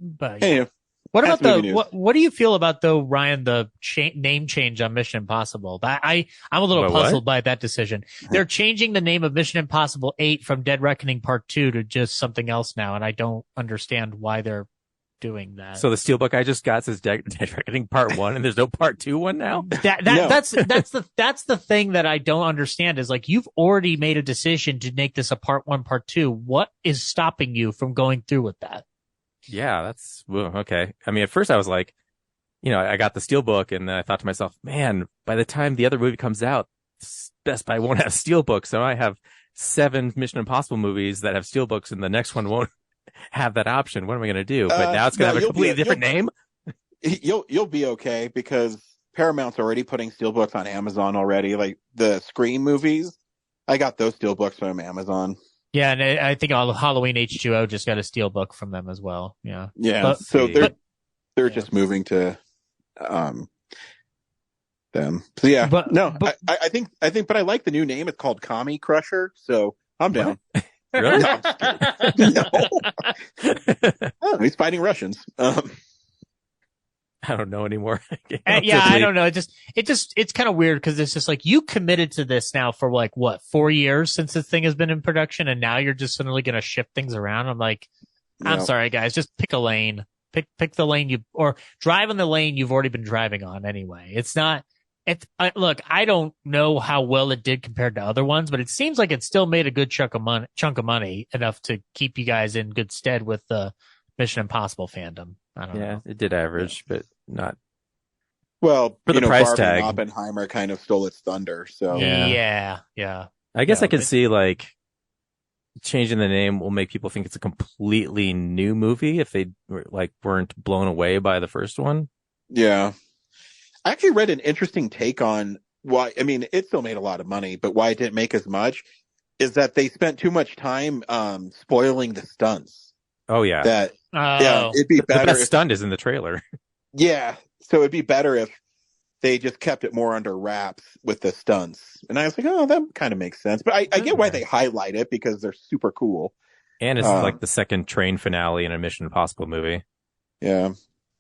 But hey, what about what do you feel about, though, Ryan, the name change on Mission Impossible? I'm a little puzzled by that decision. They're changing the name of Mission Impossible 8 from Dead Reckoning Part 2 to just something else now, and I don't understand why they're doing that. So the steelbook I just got says Dead Reckoning Part 1, and there's no Part 2 one now? That's the thing that I don't understand, is like, you've already made a decision to make this a Part 1, Part 2. What is stopping you from going through with that? Yeah, that's okay. I mean, at first I was like, I got the Steelbook and then I thought to myself, man, by the time the other movie comes out, Best Buy won't have Steelbooks. So I have 7 Mission Impossible movies that have Steelbooks and the next one won't have that option. What am I going to do? But now it's going to have a completely different name. You'll be okay because Paramount's already putting Steelbooks on Amazon already. Like the Scream movies, I got those Steelbooks from Amazon. Yeah, and I think all of Halloween H2O just got a Steelbook from them as well. Yeah. Yeah. So they're just moving to them. So yeah. I think but I like the new name. It's called Kami Crusher, so I'm down. Really? No. Oh, he's fighting Russians. I don't know anymore. I don't know. It's kind of weird because it's just like you committed to this now for like what 4 years since this thing has been in production, and now you're just suddenly going to shift things around. I'm like, I'm sorry, guys, just pick a lane, pick the lane or drive on the lane you've already been driving on anyway. It's not. Look, I don't know how well it did compared to other ones, but it seems like it still made a good chunk of money enough to keep you guys in good stead with the Mission Impossible fandom. I don't know. It did average, but not. Well, for the price Barbie tag. And Oppenheimer kind of stole its thunder. So yeah. I guess I could see like changing the name will make people think it's a completely new movie if they weren't blown away by the first one. Yeah. I actually read an interesting take on why, I mean, it still made a lot of money, but why it didn't make as much is that they spent too much time spoiling the stunts. Oh, yeah. It'd be better. The best stunt is in the trailer. Yeah. So it'd be better if they just kept it more under wraps with the stunts. And I was like, oh, that kind of makes sense. But I get why they highlight it because they're super cool. And it's like the second train finale in a Mission Impossible movie. Yeah.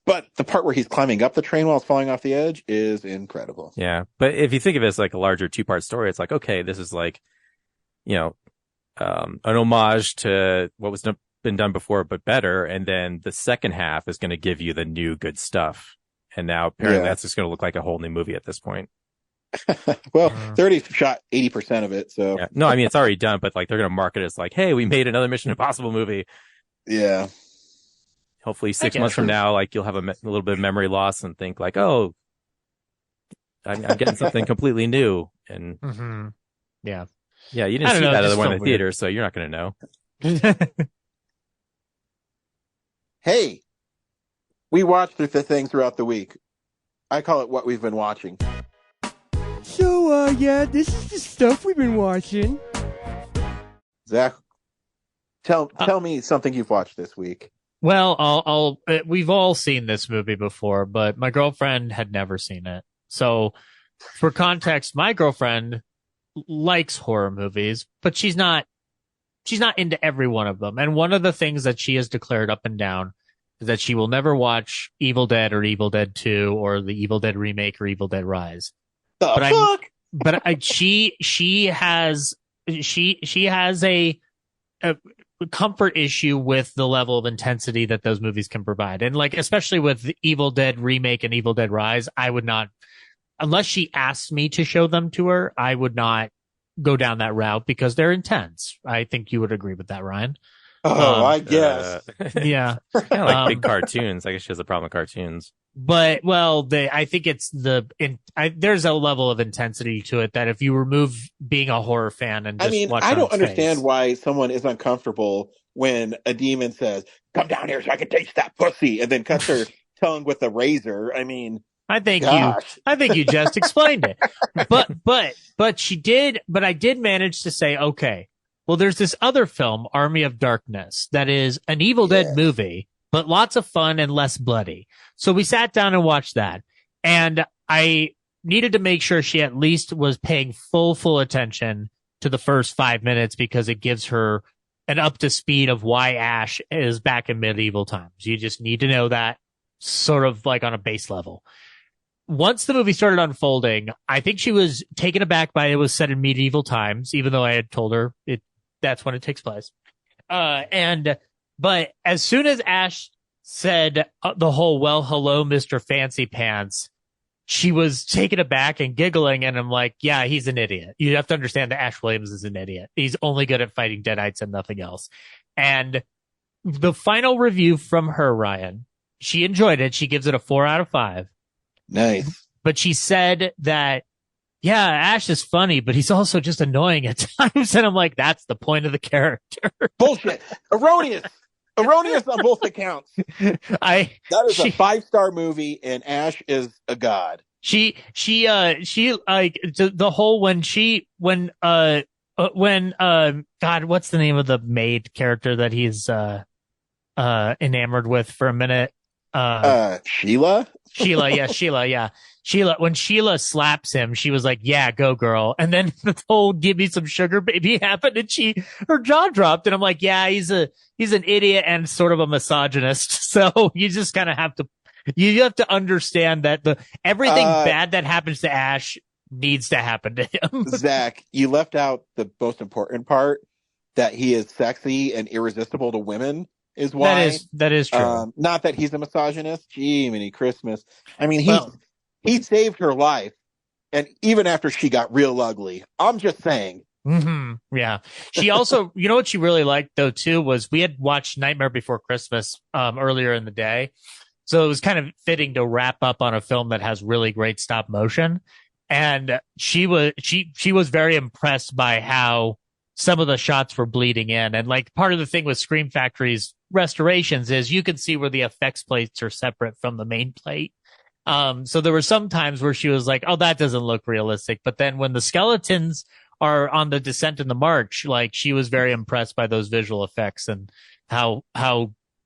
But the part where he's climbing up the train while it's falling off the edge is incredible. Yeah. But if you think of it as like a larger 2-part story, it's like, okay, this is like, an homage to what was been done before, but better. And then the second half is going to give you the new good stuff. And now apparently that's just going to look like a whole new movie at this point. Well, they already shot 80% of it. So no, I mean, it's already done, but like they're going to market it as like, hey, we made another Mission Impossible movie. Yeah. Hopefully 6 months from now, like you'll have a little bit of memory loss and think like, oh, I'm getting something completely new. And yeah, you didn't see that other one in the theater, so you're not going to know. Hey, we watched the thing throughout the week. I call it what we've been watching. So, this is the stuff we've been watching. Zach, tell me something you've watched this week. Well, we've all seen this movie before, but my girlfriend had never seen it. So for context, my girlfriend likes horror movies, but she's not into every one of them. And one of the things that she has declared up and down is that she will never watch Evil Dead or Evil Dead 2 or the Evil Dead remake or Evil Dead Rise. She has a comfort issue with the level of intensity that those movies can provide. And like, especially with the Evil Dead remake and Evil Dead Rise, I would not, unless she asked me to show them to her, I would not go down that route because they're intense. I think you would agree with that, Ryan. Oh, I guess. Yeah. Kind of like big cartoons. I guess she has a problem with cartoons. But, I think it's there's a level of intensity to it that if you remove being a horror fan and just watch I don't understand why someone is uncomfortable when a demon says, come down here so I can taste that pussy, and then cuts her tongue with a razor. I mean, I think you just explained it. But I did manage to say, okay, well, there's this other film, Army of Darkness, that is an Evil Dead movie, but lots of fun and less bloody. So we sat down and watched that, and I needed to make sure she at least was paying full attention to the first 5 minutes because it gives her an up to speed of why Ash is back in medieval times. You just need to know that sort of like on a base level. Once the movie started unfolding, I think she was taken aback by it was set in medieval times, even though I had told her that's when it takes place. But as soon as Ash said the whole, well, hello, Mr. Fancy Pants, she was taken aback and giggling. And I'm like, yeah, he's an idiot. You have to understand that Ash Williams is an idiot. He's only good at fighting Deadites and nothing else. And the final review from her, Ryan, she enjoyed it. She gives it a 4 out of 5. Nice. But she said that, yeah, Ash is funny, but he's also just annoying at times. And I'm like, that's the point of the character. Bullshit. Erroneous. Erroneous on both accounts. That is a 5-star movie, and Ash is a god. She like the whole God, what's the name of the maid character that he's enamored with for a minute? Sheila? Sheila, when Sheila slaps him, she was like, yeah, go girl. And then the whole give me some sugar baby happened and her jaw dropped. And I'm like, yeah, he's an idiot and sort of a misogynist. So you just kind of have to understand that everything bad that happens to Ash needs to happen to him. Zach, you left out the most important part, that he is sexy and irresistible to women. Is why that is true. Not that he's a misogynist. Gee, mini Christmas. I mean, he saved her life, and even after she got real ugly. I'm just saying. Mm-hmm. Yeah. She also, you know what she really liked though too was we had watched Nightmare Before Christmas earlier in the day, so it was kind of fitting to wrap up on a film that has really great stop motion. And she was very impressed by how some of the shots were bleeding in, and like part of the thing with Scream Factory's restorations is you can see where the effects plates are separate from the main plate. So there were some times where she was like, oh, that doesn't look realistic. But then when the skeletons are on the descent and the march, like she was very impressed by those visual effects and how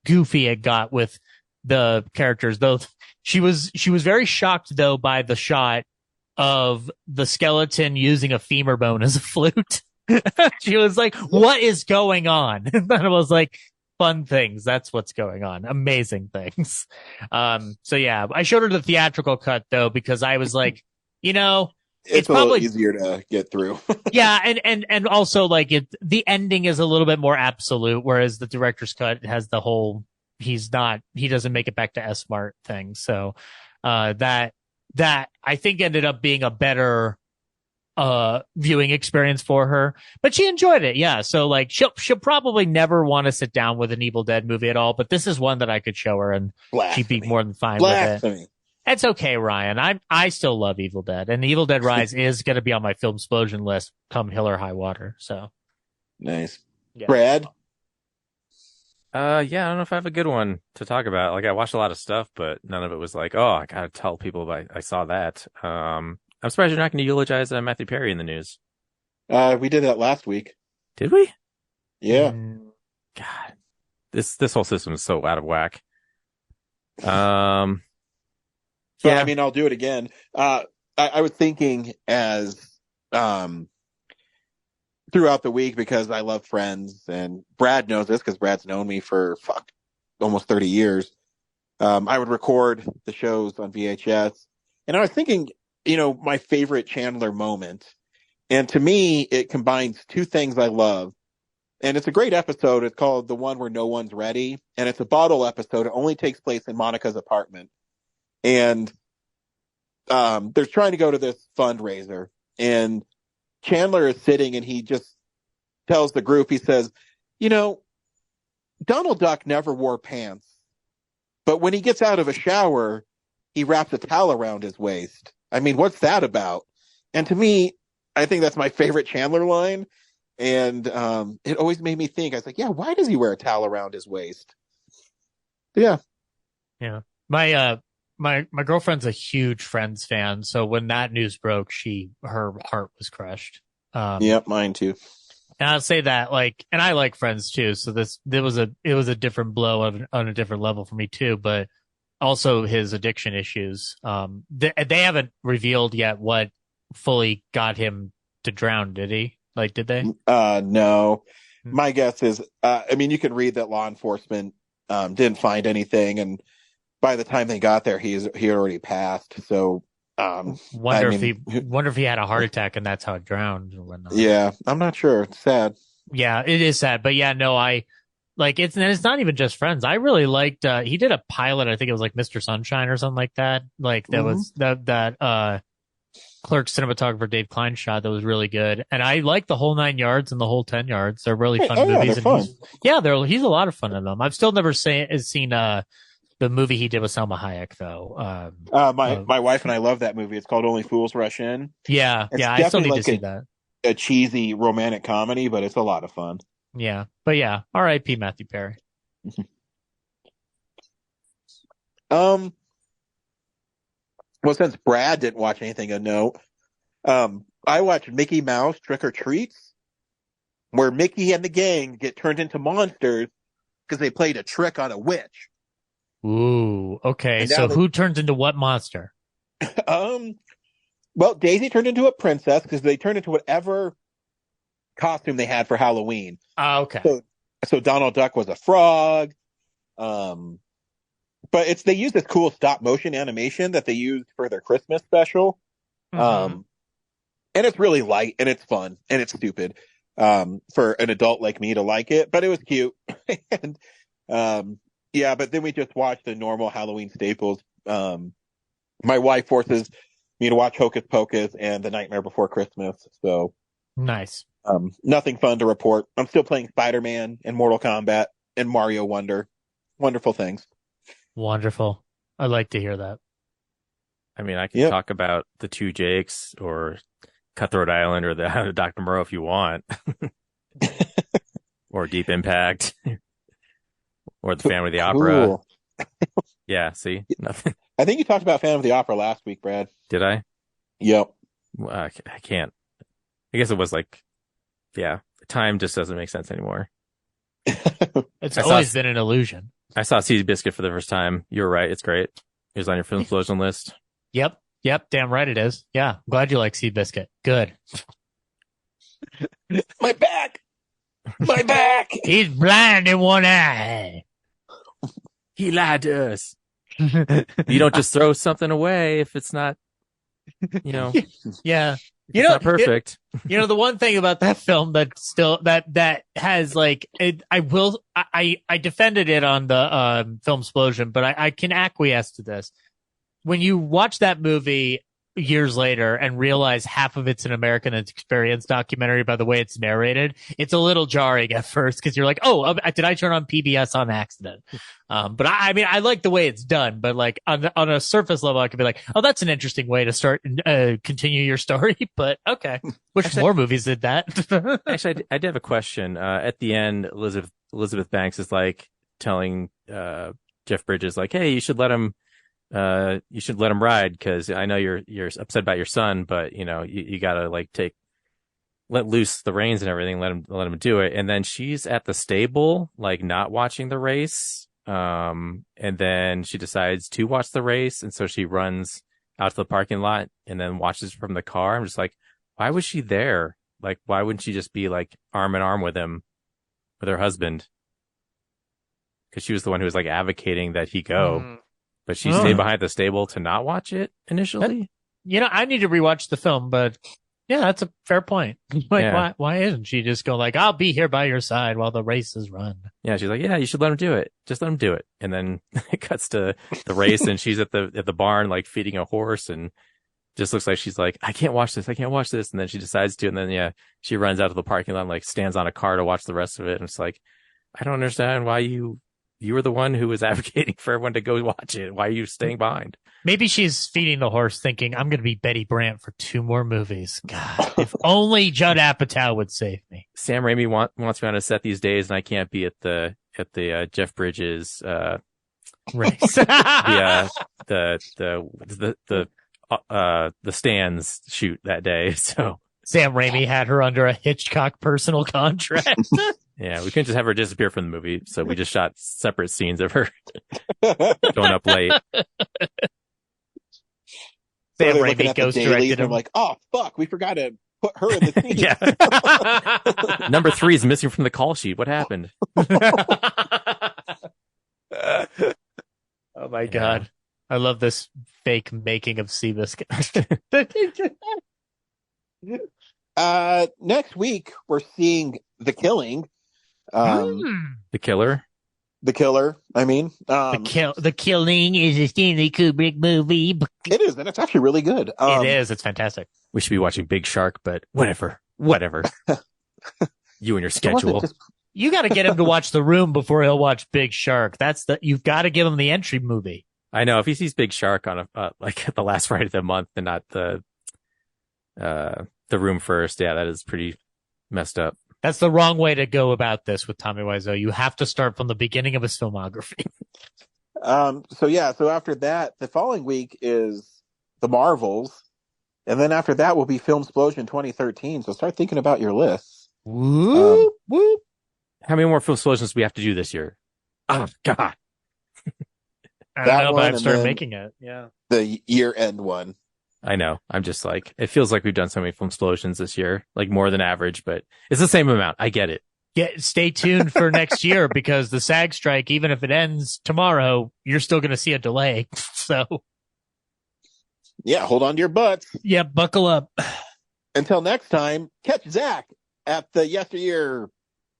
goofy it got with the characters. Though she was very shocked though by the shot of the skeleton using a femur bone as a flute. She was like, what is going on? And then I was like, fun things. That's what's going on. Amazing things. So yeah, I showed her the theatrical cut though, because I was like, it's a probably little easier to get through. Yeah. And also like the ending is a little bit more absolute, whereas the director's cut has the whole, he doesn't make it back to S-Mart thing. So, that I think ended up being a better viewing experience for her, but she enjoyed it. Yeah. So like she'll probably never want to sit down with an Evil Dead movie at all, but this is one that I could show her and she'd be more than fine with it. It's okay, Ryan. I still love Evil Dead, and Evil Dead Rise is going to be on my film explosion list come hell or high water. So nice. Yeah. Brad? Yeah, I don't know if I have a good one to talk about. Like I watched a lot of stuff, but none of it was like, oh, I gotta tell people I saw that. I'm surprised you're not going to eulogize Matthew Perry in the news. We did that last week. Did we? Yeah. God, this whole system is so out of whack. So, yeah. I mean, I'll do it again. I was thinking as throughout the week, because I love Friends, and Brad knows this because Brad's known me for almost 30 years. I would record the shows on VHS, and I was thinking, my favorite Chandler moment. And to me, it combines two things I love. And it's a great episode. It's called The One Where No One's Ready. And it's a bottle episode. It only takes place in Monica's apartment. And they're trying to go to this fundraiser. And Chandler is sitting and he just tells the group, he says, Donald Duck never wore pants. But when he gets out of a shower, he wraps a towel around his waist. I mean, what's that about? And to me, I think that's my favorite Chandler line. And it always made me think, I was like, yeah, why does he wear a towel around his waist? Yeah. Yeah. My girlfriend's a huge Friends fan. So when that news broke, her heart was crushed. Yep, mine too. And I'll say that, and I like Friends too. So it was a different blow on a different level for me too. But also his addiction issues. They haven't revealed yet what fully got him to drown. Did he? Did they? No. My guess is, you can read that law enforcement didn't find anything, and by the time they got there, he had already passed. So, wonder if he had a heart attack and that's how it drowned or whatnot. Yeah, I'm not sure. It's sad. Yeah, it is sad. But yeah, no, it's not even just Friends. I really liked, he did a pilot. I think it was like Mr. Sunshine or something like that. Was that Clerk cinematographer Dave Klein shot that was really good. And I like the whole 9 yards and the whole 10 yards. They're really fun movies. They're fun. He's a lot of fun in them. I've still never seen the movie he did with Salma Hayek, though. My wife and I love that movie. It's called Only Fools Rush In. Yeah, It's I still need definitely to see that. a cheesy romantic comedy, but it's a lot of fun. Yeah, but yeah, R.I.P. Matthew Perry. Well, since Brad didn't watch anything of note, I watched Mickey Mouse Trick or Treats, where Mickey and the gang get turned into monsters because they played a trick on a witch. Ooh, okay. And So now who turns into what monster? Well, Daisy turned into a princess because they turned into whatever costume they had for Halloween. Okay. So Donald Duck was a frog. But they use this cool stop motion animation that they used for their Christmas special. And it's really light and it's fun and it's stupid for an adult like me to like it, but it was cute. And yeah, but then we just watched the normal Halloween staples. My wife forces me to watch Hocus Pocus and The Nightmare Before Christmas. So nice. Nothing fun to report. I'm still playing Spider-Man and Mortal Kombat and Mario Wonder. Wonderful things. Wonderful. I like to hear that. I mean, I can talk about the Two Jakes or Cutthroat Island or the Dr. Moreau if you want. Or Deep Impact. Or the Phantom of the Opera. Cool. Yeah, see? Nothing. I think you talked about Phantom of the Opera last week, Brad. Did I? Yep. Well, I can't. I guess it was like, yeah, time just doesn't make sense anymore. It's always been an illusion. I saw Seabiscuit for the first time. You were right. It's great. It was on your film explosion list. Yep. Damn right it is. Yeah. Glad you like Seabiscuit. Good. My back. My back. He's blind in one eye. He lied to us. You don't just throw something away if it's not, Yeah. It's not perfect. The one thing about that film that still that has like I defended it on the film explosion, but I can acquiesce to this. When you watch that movie years later and realize half of it's an American Experience documentary by the way it's narrated, it's a little jarring at first because you're like, oh, did I turn on PBS on accident? But I mean, I like the way it's done, but like on a surface level, I could be like, oh, that's an interesting way to start, continue your story. But okay. Which more movies did that? Actually, I did have a question. At the end, Elizabeth Banks is like telling, Jeff Bridges, like, hey, you should let him ride because I know you're upset about your son, but you gotta like let loose the reins and everything, let him do it. And then she's at the stable, like not watching the race. And then she decides to watch the race. And so she runs out to the parking lot and then watches from the car. I'm just like, why was she there? Like, why wouldn't she just be like arm in arm with him, with her husband? Cause she was the one who was like advocating that he go. But she stayed behind the stable to not watch it initially. I need to rewatch the film, but yeah, that's a fair point. Like, why isn't she just go like, I'll be here by your side while the races run? Yeah, she's like, yeah, you should let him do it. Just let him do it. And then it cuts to the race, and she's at the barn, like feeding a horse, and just looks like she's like, I can't watch this. And then she decides to, and then she runs out of the parking lot, and like stands on a car to watch the rest of it. And it's like, I don't understand why you were the one who was advocating for everyone to go watch it. Why are you staying behind? Maybe she's feeding the horse thinking, I'm going to be Betty Brant for 2 more movies. God, if only Judd Apatow would save me. Sam Raimi wants me on a set these days, and I can't be at the Jeff Bridges race. The stands shoot that day. So Sam Raimi had her under a Hitchcock personal contract. Yeah, we couldn't just have her disappear from the movie, so we just shot separate scenes of her going up late. Sam Raimi ghost directed him. I'm like, oh fuck, we forgot to put her in the scene. Yeah. Number 3 is missing from the call sheet. What happened? Oh my god. I love this fake making of Seabiscuit. Next week we're seeing The Killing. The Killer. I mean, The Killing is a Stanley Kubrick movie. It is, and it's actually really good. It is. It's fantastic. We should be watching Big Shark, but whatever. You and your schedule. You got to get him to watch The Room before he'll watch Big Shark. You've got to give him the entry movie. I know if he sees Big Shark on like the last Friday of the month and not the Room first, yeah, that is pretty messed up. That's the wrong way to go about this with Tommy Wiseau. You have to start from the beginning of his filmography. So after that, the following week is The Marvels, and then after that will be Filmsplosion 2013. So start thinking about your lists. Whoop, whoop. How many more Filmsplosions do we have to do this year? Oh, God. I don't know, but I've started making it. Yeah. The year-end one. I know. I'm just like, it feels like we've done so many Filmsplosions this year, like more than average, but it's the same amount. I get it. Stay tuned for next year because the SAG strike, even if it ends tomorrow, you're still going to see a delay. So, yeah, hold on to your butts. Yeah, buckle up. Until next time, catch Zach at the Yesteryear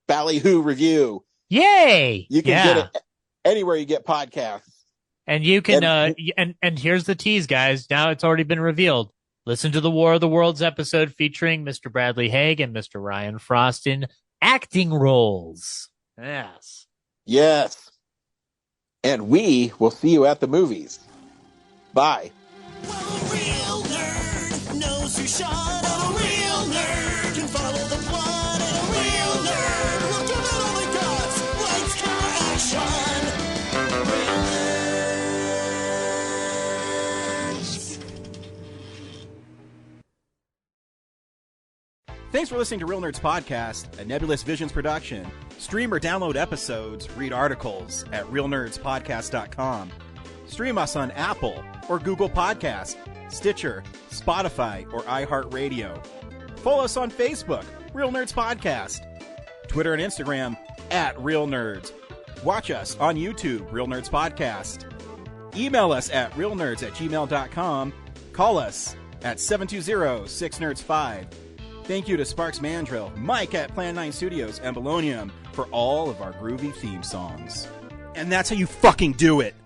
Ballyhoo review. Yay! You can get it anywhere you get podcasts. And you can, and here's the tease, guys. Now it's already been revealed. Listen to the War of the Worlds episode featuring Mr. Bradley Haig and Mr. Ryan Frost in acting roles. Yes. Yes. And we will see you at the movies. Bye. Well, a real nerd knows who shot. A real nerd can follow the plot. And a real nerd will give it all they got. Lights, camera, action. Real nerds. Thanks for listening to Real Nerds Podcast, a Nebulous Visions production. Stream or download episodes, read articles at realnerdspodcast.com. Stream us on Apple or Google Podcast, Stitcher, Spotify, or iHeartRadio. Follow us on Facebook, Real Nerds Podcast. Twitter and Instagram at Real Nerds. Watch us on YouTube, Real Nerds Podcast. Email us at realnerds@gmail.com. Call us at 720-6nerds5. Thank you to Sparks Mandrill, Mike at Plan 9 Studios, and Bolognium for all of our groovy theme songs. And that's how you fucking do it!